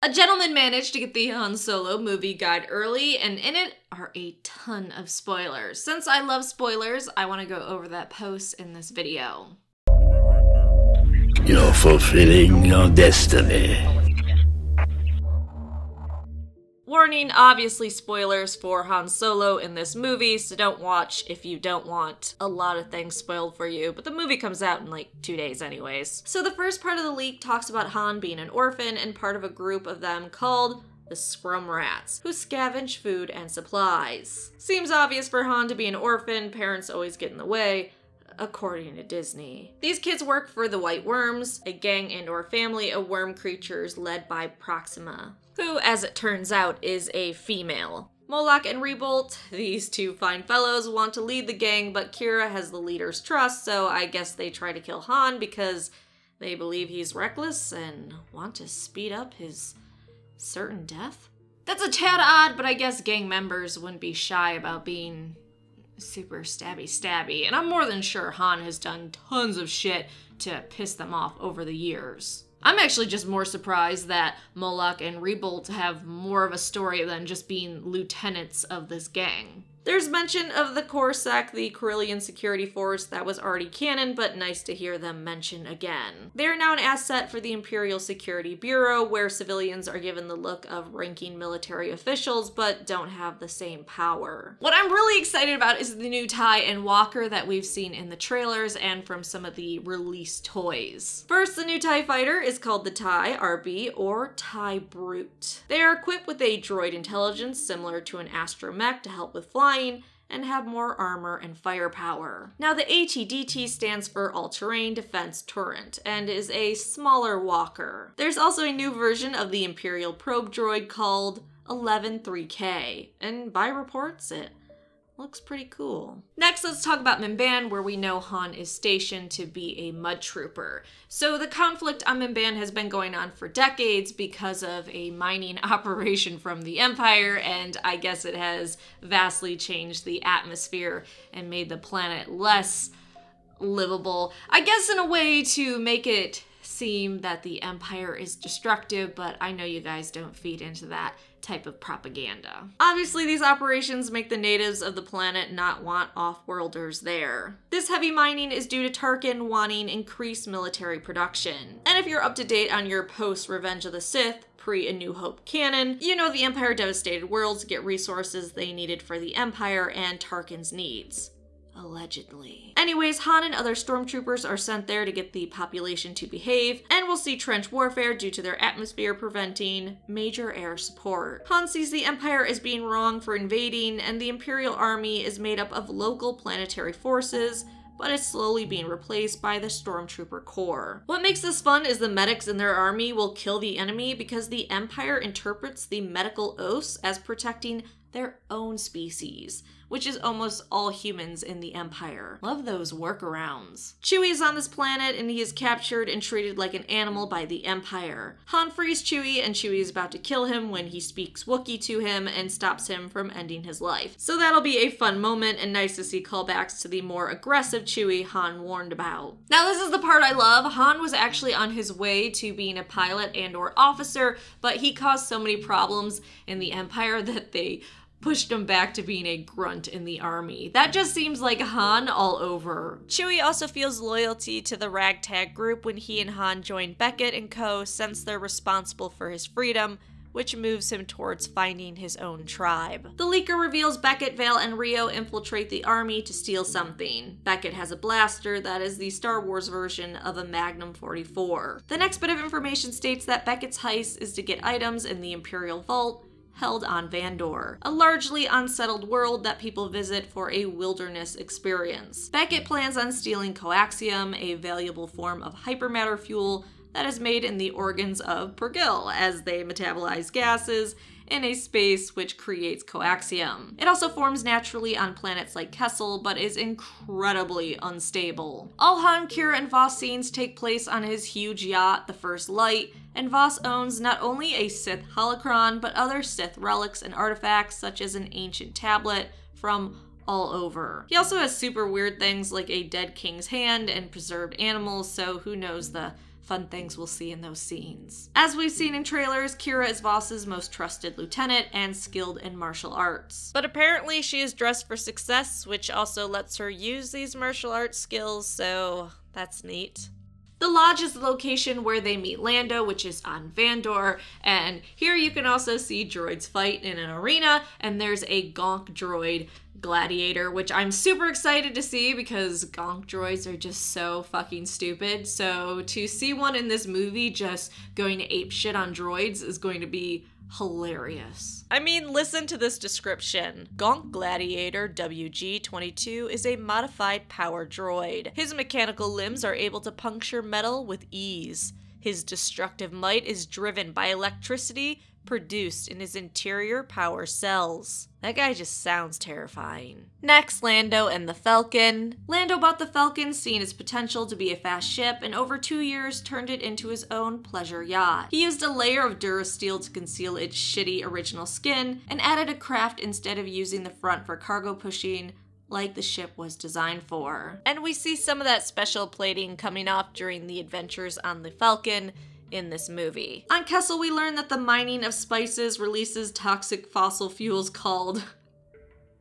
A gentleman managed to get the Han Solo movie guide early, and in it are a ton of spoilers. Since I love spoilers, I want to go over that post in this video. You're fulfilling your destiny. Warning, obviously spoilers for Han Solo in this movie, so don't watch if you don't want a lot of things spoiled for you, but the movie comes out in like 2 days anyways. So the first part of the leak talks about Han being an orphan and part of a group of them called the Scrum Rats, who scavenge food and supplies. Seems obvious for Han to be an orphan, parents always get in the way, according to Disney. These kids work for the White Worms, a gang and/or family of worm creatures led by Proxima, who, as it turns out, is a female. Moloch and Rebolt, these two fine fellows, want to lead the gang, but Kira has the leader's trust, so I guess they try to kill Han because they believe he's reckless and want to speed up his certain death? That's a tad odd, but I guess gang members wouldn't be shy about being super stabby, and I'm more than sure Han has done tons of shit to piss them off over the years. I'm actually just more surprised that Moloch and Rebolt have more of a story than just being lieutenants of this gang. There's mention of the Corsac, the Corellian security force that was already canon, but nice to hear them mentioned again. They are now an asset for the Imperial Security Bureau, where civilians are given the look of ranking military officials, but don't have the same power. What I'm really excited about is the new TIE and Walker that we've seen in the trailers and from some of the released toys. First, the new TIE fighter is called the TIE RB, or TIE Brute. They are equipped with a droid intelligence similar to an astromech to help with flying, and have more armor and firepower. Now the ATDT stands for All-Terrain Defense Turret and is a smaller walker. There's also a new version of the Imperial probe droid called 113K, and by reports it looks pretty cool. Next, let's talk about Mimban, where we know Han is stationed to be a mud trooper. So the conflict on Mimban has been going on for decades because of a mining operation from the Empire, and I guess it has vastly changed the atmosphere and made the planet less livable. I guess in a way to make it seem that the Empire is destructive, but I know you guys don't feed into that type of propaganda. Obviously, these operations make the natives of the planet not want off-worlders there. This heavy mining is due to Tarkin wanting increased military production. And if you're up to date on your post-Revenge of the Sith, pre-A New Hope canon, you know the Empire devastated worlds to get resources they needed for the Empire and Tarkin's needs. Allegedly. Anyways, Han and other stormtroopers are sent there to get the population to behave, and we'll see trench warfare due to their atmosphere preventing major air support. Han sees the Empire as being wrong for invading, and the Imperial Army is made up of local planetary forces, but is slowly being replaced by the Stormtrooper Corps. What makes this fun is the medics in their army will kill the enemy because the Empire interprets the medical oaths as protecting their own species, which is almost all humans in the Empire. Love those workarounds. Chewie is on this planet and he is captured and treated like an animal by the Empire. Han frees Chewie and Chewie is about to kill him when he speaks Wookiee to him and stops him from ending his life. So that'll be a fun moment and nice to see callbacks to the more aggressive Chewie Han warned about. Now this is the part I love. Han was actually on his way to being a pilot and/or officer, but he caused so many problems in the Empire that they pushed him back to being a grunt in the army. That just seems like Han all over. Chewie also feels loyalty to the ragtag group when he and Han join Beckett and co. since they're responsible for his freedom, which moves him towards finding his own tribe. The leaker reveals Beckett, Vale, and Rio infiltrate the army to steal something. Beckett has a blaster that is the Star Wars version of a Magnum 44. The next bit of information states that Beckett's heist is to get items in the Imperial Vault held on Vandor, a largely unsettled world that people visit for a wilderness experience. Beckett plans on stealing coaxium, a valuable form of hypermatter fuel that is made in the organs of Pergil as they metabolize gases in a space which creates coaxium. It also forms naturally on planets like Kessel, but is incredibly unstable. All Han, Kira, and Voss scenes take place on his huge yacht, the First Light, and Voss owns not only a Sith holocron, but other Sith relics and artifacts such as an ancient tablet from all over. He also has super weird things like a dead king's hand and preserved animals, so who knows the fun things we'll see in those scenes. As we've seen in trailers, Kira is Voss's most trusted lieutenant and skilled in martial arts. But apparently she is dressed for success, which also lets her use these martial arts skills, so that's neat. The lodge is the location where they meet Lando, which is on Vandor, and here you can also see droids fight in an arena, and there's a Gonk droid gladiator, which I'm super excited to see because Gonk droids are just so fucking stupid. So to see one in this movie just going to ape shit on droids is going to be hilarious. I mean, listen to this description. Gonk Gladiator WG-22 is a modified power droid. His mechanical limbs are able to puncture metal with ease. His destructive might is driven by electricity produced in his interior power cells. That guy just sounds terrifying. Next, Lando and the Falcon. Lando bought the Falcon, seeing its potential to be a fast ship, and over 2 years turned it into his own pleasure yacht. He used a layer of Durasteel to conceal its shitty original skin, and added a craft instead of using the front for cargo pushing, like the ship was designed for. And we see some of that special plating coming off during the adventures on the Falcon in this movie. On Kessel, we learn that the mining of spices releases toxic fossil fuels called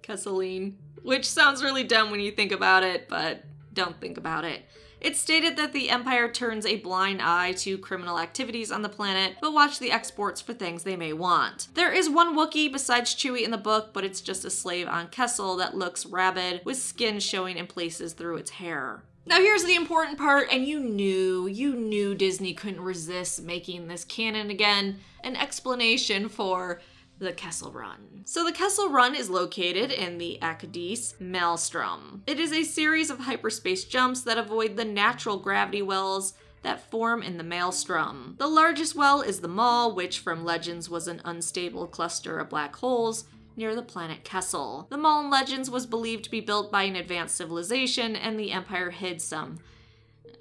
Kesseline, which sounds really dumb when you think about it, but don't think about it. It's stated that the Empire turns a blind eye to criminal activities on the planet, but watch the exports for things they may want. There is one Wookiee besides Chewie in the book, but it's just a slave on Kessel that looks rabid, with skin showing in places through its hair. Now here's the important part, and you knew Disney couldn't resist making this canon again, an explanation for the Kessel Run. So the Kessel Run is located in the Akadis Maelstrom. It is a series of hyperspace jumps that avoid the natural gravity wells that form in the Maelstrom. The largest well is the Maul, which from Legends was an unstable cluster of black holes near the planet Kessel. The Maul in Legends was believed to be built by an advanced civilization, and the Empire hid some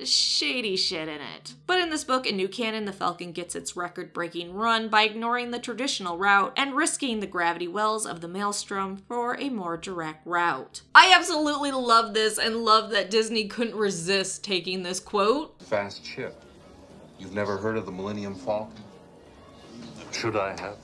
shady shit in it. But in this book, in new canon, the Falcon gets its record-breaking run by ignoring the traditional route and risking the gravity wells of the Maelstrom for a more direct route. I absolutely love this and love that Disney couldn't resist taking this quote. Fast ship. You've never heard of the Millennium Falcon? Should I have?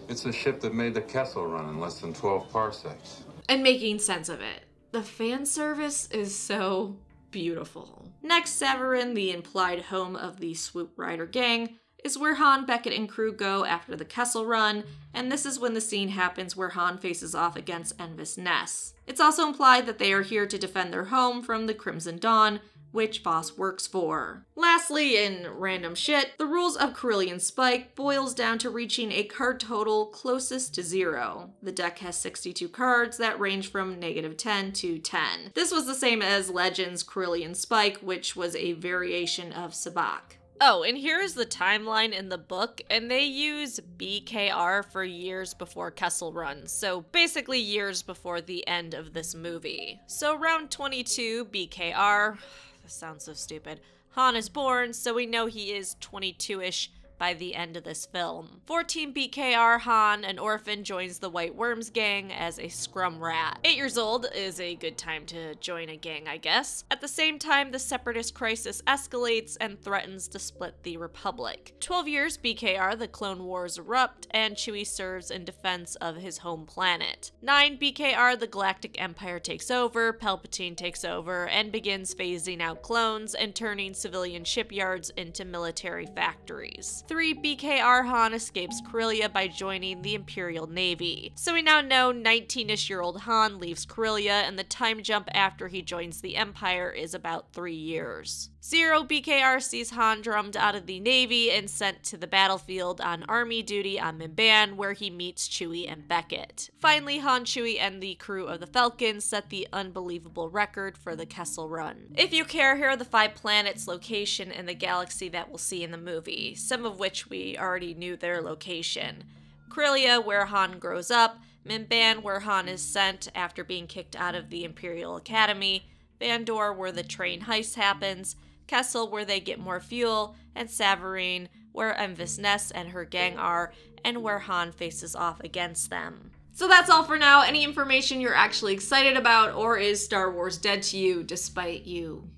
It's a ship that made the Kessel Run in less than 12 parsecs. And making sense of it. The fan service is so beautiful. Next, Severin, the implied home of the Swoop Rider gang, is where Han, Beckett, and crew go after the Kessel Run, and this is when the scene happens where Han faces off against Envis Ness. It's also implied that they are here to defend their home from the Crimson Dawn, which Voss works for. Lastly, in random shit, the rules of Corellian Spike boils down to reaching a card total closest to 0. The deck has 62 cards that range from -10 to 10. This was the same as Legends Corellian Spike, which was a variation of Sabacc. Oh, and here is the timeline in the book, and they use BKR for years before Kessel Run, so basically years before the end of this movie. So around 22 BKR, this sounds so stupid, Han is born, so we know he is 22-ish by the end of this film. 14 BKR, Han, an orphan, joins the White Worms gang as a scrum rat. 8 years old is a good time to join a gang, I guess. At the same time, the Separatist crisis escalates and threatens to split the Republic. 12 years BKR, the Clone Wars erupt, and Chewie serves in defense of his home planet. 9 BKR, the Galactic Empire takes over, Palpatine takes over, and begins phasing out clones and turning civilian shipyards into military factories. 3 BKR, Han escapes Corellia by joining the Imperial Navy. So we now know 19-ish-year-old Han leaves Corellia, and the time jump after he joins the Empire is about 3 years. 0 BKR sees Han drummed out of the Navy and sent to the battlefield on army duty on Mimban, where he meets Chewie and Beckett. Finally, Han, Chewie, and the crew of the Falcon set the unbelievable record for the Kessel Run. If you care, here are the 5 planets, location, and the galaxy that we'll see in the movie, some of which we already knew their location. Corellia, where Han grows up, Mimban, where Han is sent after being kicked out of the Imperial Academy, Vandor, where the train heist happens, Kessel, where they get more fuel, and Severin, where Envis Ness and her gang are, and where Han faces off against them. So that's all for now. Any information you're actually excited about, or is Star Wars dead to you, despite you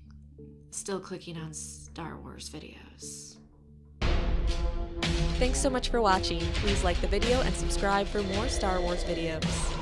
still clicking on Star Wars videos? Yes. Thanks so much for watching. Please like the video and subscribe for more Star Wars videos.